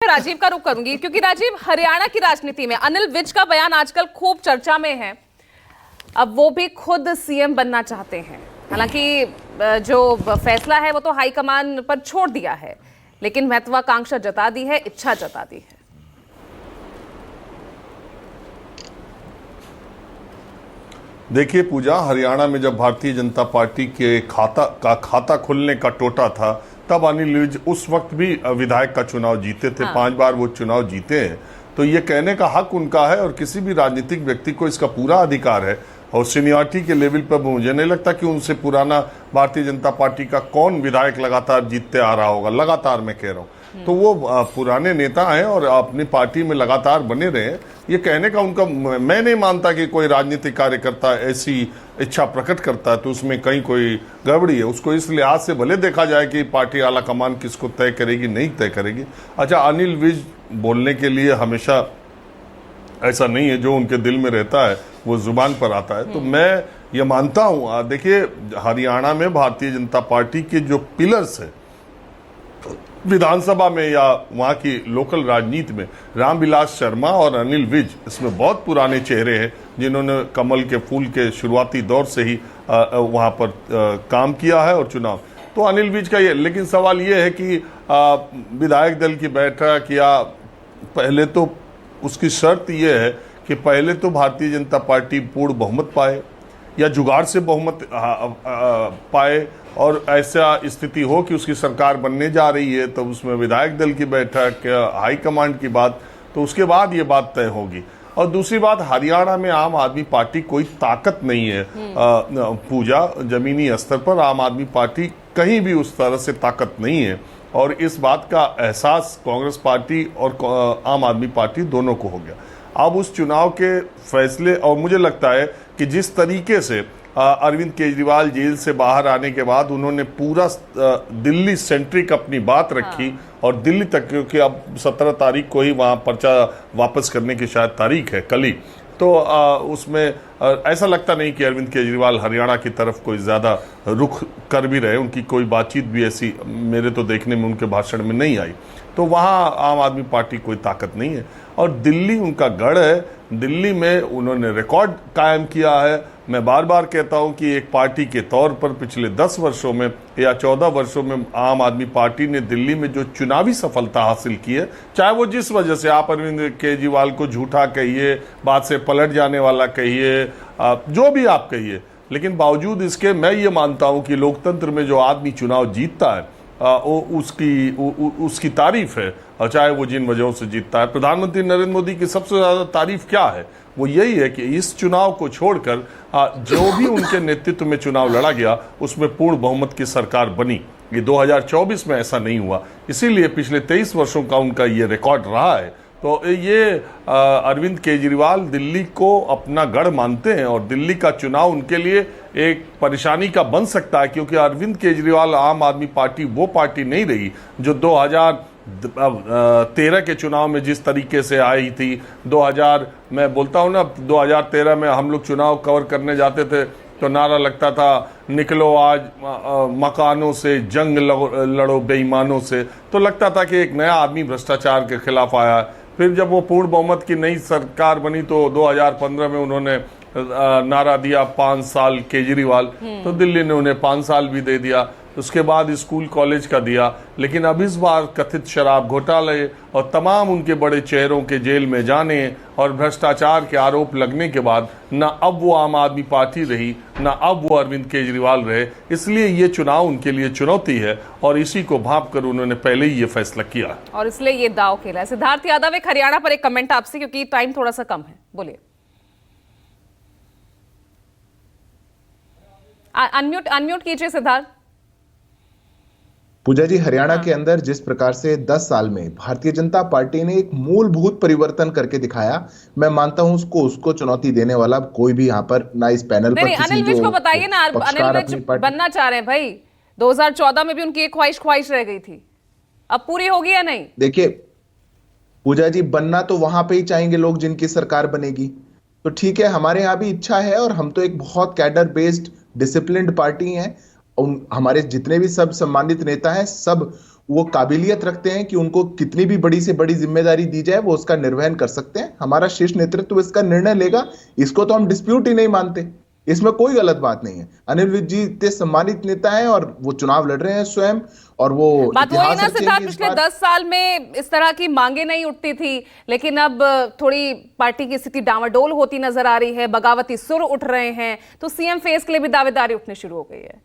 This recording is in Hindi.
राजीव का रुख करूंगी क्योंकि राजीव, हरियाणा की राजनीति में अनिल विज का बयान आजकल खूब चर्चा में है। अब वो भी खुद सीएम बनना चाहते हैं। हालांकि जो फैसला है वो तो हाईकमान पर छोड़ दिया है, लेकिन महत्वाकांक्षा जता दी है, इच्छा जता दी है। देखिए पूजा, हरियाणा में जब भारतीय जनता पार्टी के खाता खुलने का टोटा था, तब अनिल विज उस वक्त भी विधायक का चुनाव जीते थे। 5 बार वो चुनाव जीते हैं, तो ये कहने का हक उनका है और किसी भी राजनीतिक व्यक्ति को इसका पूरा अधिकार है। और सीनियरिटी के लेवल पर मुझे नहीं लगता कि उनसे पुराना भारतीय जनता पार्टी का कौन विधायक लगातार जीतते आ रहा होगा। लगातार मैं कह रहा हूँ, तो वो पुराने नेता हैं और अपनी पार्टी में लगातार बने रहे। ये कहने का उनका, मैं नहीं मानता कि कोई राजनीतिक कार्यकर्ता ऐसी इच्छा प्रकट करता है तो उसमें कहीं कोई गड़बड़ी है। उसको इस लिहाज से भले देखा जाए कि पार्टी आला कमान किसको तय करेगी, नहीं तय करेगी। अच्छा, अनिल विज बोलने के लिए हमेशा ऐसा नहीं है, जो उनके दिल में रहता है वो जुबान पर आता है। तो मैं ये मानता हूँ, देखिए हरियाणा में भारतीय जनता पार्टी के जो पिलर्स है विधानसभा में या वहां की लोकल राजनीति में, रामविलास शर्मा और अनिल विज इसमें बहुत पुराने चेहरे हैं जिन्होंने कमल के फूल के शुरुआती दौर से ही वहां पर काम किया है और चुनाव। तो अनिल विज का ये, लेकिन सवाल ये है कि विधायक दल की बैठक, या पहले तो उसकी शर्त ये है कि पहले तो भारतीय जनता पार्टी पूर्ण बहुमत पाए या जुगाड़ से बहुमत पाए, और ऐसा स्थिति हो कि उसकी सरकार बनने जा रही है तो उसमें विधायक दल की बैठक, हाईकमांड की बात, तो उसके बाद ये बात तय होगी। और दूसरी बात, हरियाणा में आम आदमी पार्टी कोई ताकत नहीं है पूजा। जमीनी स्तर पर आम आदमी पार्टी कहीं भी उस तरह से ताकत नहीं है, और इस बात का एहसास कांग्रेस पार्टी और आम आदमी पार्टी दोनों को हो गया। अब उस चुनाव के फैसले, और मुझे लगता है कि जिस तरीके से अरविंद केजरीवाल जेल से बाहर आने के बाद उन्होंने पूरा दिल्ली सेंट्रिक अपनी बात रखी, और दिल्ली तक, क्योंकि अब 17 तारीख को ही वहां पर्चा वापस करने की शायद तारीख है, कल ही, तो उसमें ऐसा लगता नहीं कि अरविंद केजरीवाल हरियाणा की तरफ कोई ज़्यादा रुख कर भी रहे। उनकी कोई बातचीत भी ऐसी मेरे तो देखने में उनके भाषण में नहीं आई। तो वहाँ आम आदमी पार्टी कोई ताकत नहीं है, और दिल्ली उनका गढ़ है। दिल्ली में उन्होंने रिकॉर्ड कायम किया है। मैं बार बार कहता हूं कि एक पार्टी के तौर पर पिछले 10 वर्षों में या 14 वर्षों में आम आदमी पार्टी ने दिल्ली में जो चुनावी सफलता हासिल की है, चाहे वो जिस वजह से आप अरविंद केजरीवाल को झूठा कहिए, बात से पलट जाने वाला कहिए, जो भी आप कहिए, लेकिन बावजूद इसके मैं ये मानता हूं कि लोकतंत्र में जो आदमी चुनाव जीतता है उसकी तारीफ है, और चाहे वो जिन वजहों से जीतता है। प्रधानमंत्री नरेंद्र मोदी की सबसे ज्यादा तारीफ क्या है? वो यही है कि इस चुनाव को छोड़कर जो भी उनके नेतृत्व में चुनाव लड़ा गया उसमें पूर्ण बहुमत की सरकार बनी। ये 2024 में ऐसा नहीं हुआ, इसीलिए पिछले 23 वर्षों का उनका ये रिकॉर्ड रहा है। तो ये अरविंद केजरीवाल दिल्ली को अपना गढ़ मानते हैं, और दिल्ली का चुनाव उनके लिए एक परेशानी का बन सकता है, क्योंकि अरविंद केजरीवाल आम आदमी पार्टी वो पार्टी नहीं रही जो 2013 के चुनाव में जिस तरीके से आई थी। 2000 मैं बोलता हूँ ना, 2013 में हम लोग चुनाव कवर करने जाते थे तो नारा लगता था, निकलो आज मकानों से, जंग लड़ो बेईमानों से। तो लगता था कि एक नया आदमी भ्रष्टाचार के खिलाफ आया। फिर जब वो पूर्ण बहुमत की नई सरकार बनी तो 2015 में उन्होंने नारा दिया 5 साल केजरीवाल, तो दिल्ली ने उन्हें 5 साल भी दे दिया। उसके बाद स्कूल कॉलेज का दिया, लेकिन अब इस बार कथित शराब घोटाले और तमाम उनके बड़े चेहरों के जेल में जाने और भ्रष्टाचार के आरोप लगने के बाद न अब वो आम आदमी पार्टी रही, न अब वो अरविंद केजरीवाल रहे। इसलिए ये चुनाव उनके लिए चुनौती है, और इसी को भांप कर उन्होंने पहले ही ये फैसला किया और इसलिए ये दाव खेला है। सिद्धार्थ यादव, एक हरियाणा पर एक कमेंट आपसे, क्योंकि टाइम थोड़ा सा कम है, बोलिए। अनम्यूट कीजिए सिद्धार्थ। पूजा जी, हरियाणा के अंदर जिस प्रकार से 10 साल में भारतीय जनता पार्टी ने एक मूलभूत परिवर्तन करके दिखाया, मैं मानता हूं उसको चुनौती देने वाला कोई भी यहाँ पर ना इस पैनल पर। अनिल विज को बताइए ना, अनिल विज बनना चाह रहे हैं भाई। 2014 में भी उनकी एक ख्वाहिश रह गई थी, अब पूरी होगी या नहीं? देखिए पूजा जी, बनना तो वहां पे ही चाहेंगे लोग जिनकी सरकार बनेगी। तो ठीक है, हमारे यहाँ भी इच्छा है, और हम तो एक बहुत कैडर बेस्ड डिसिप्लिन्ड पार्टी है। हमारे जितने भी सब सम्मानित नेता हैं, सब वो काबिलियत रखते हैं कि उनको कितनी भी बड़ी से बड़ी जिम्मेदारी दी जाए वो उसका निर्वहन कर सकते हैं। हमारा शीर्ष नेतृत्व इसका निर्णय लेगा, इसको तो हम डिस्प्यूट ही नहीं मानते, इसमें कोई गलत बात नहीं है। अनिल विज जी इतने सम्मानित नेता हैं और वो चुनाव लड़ रहे हैं स्वयं, और वो बात वही इतिहास ना रचेंगे सिद्धार्थ, इस पिछले बार। 10 साल में इस तरह की मांगे नहीं उठती थी, लेकिन अब थोड़ी पार्टी की स्थिति डामाडोल होती नजर आ रही है, बगावती सुर उठ रहे हैं, तो सीएम फेस के लिए भी दावेदारी उठनी शुरू हो गई है।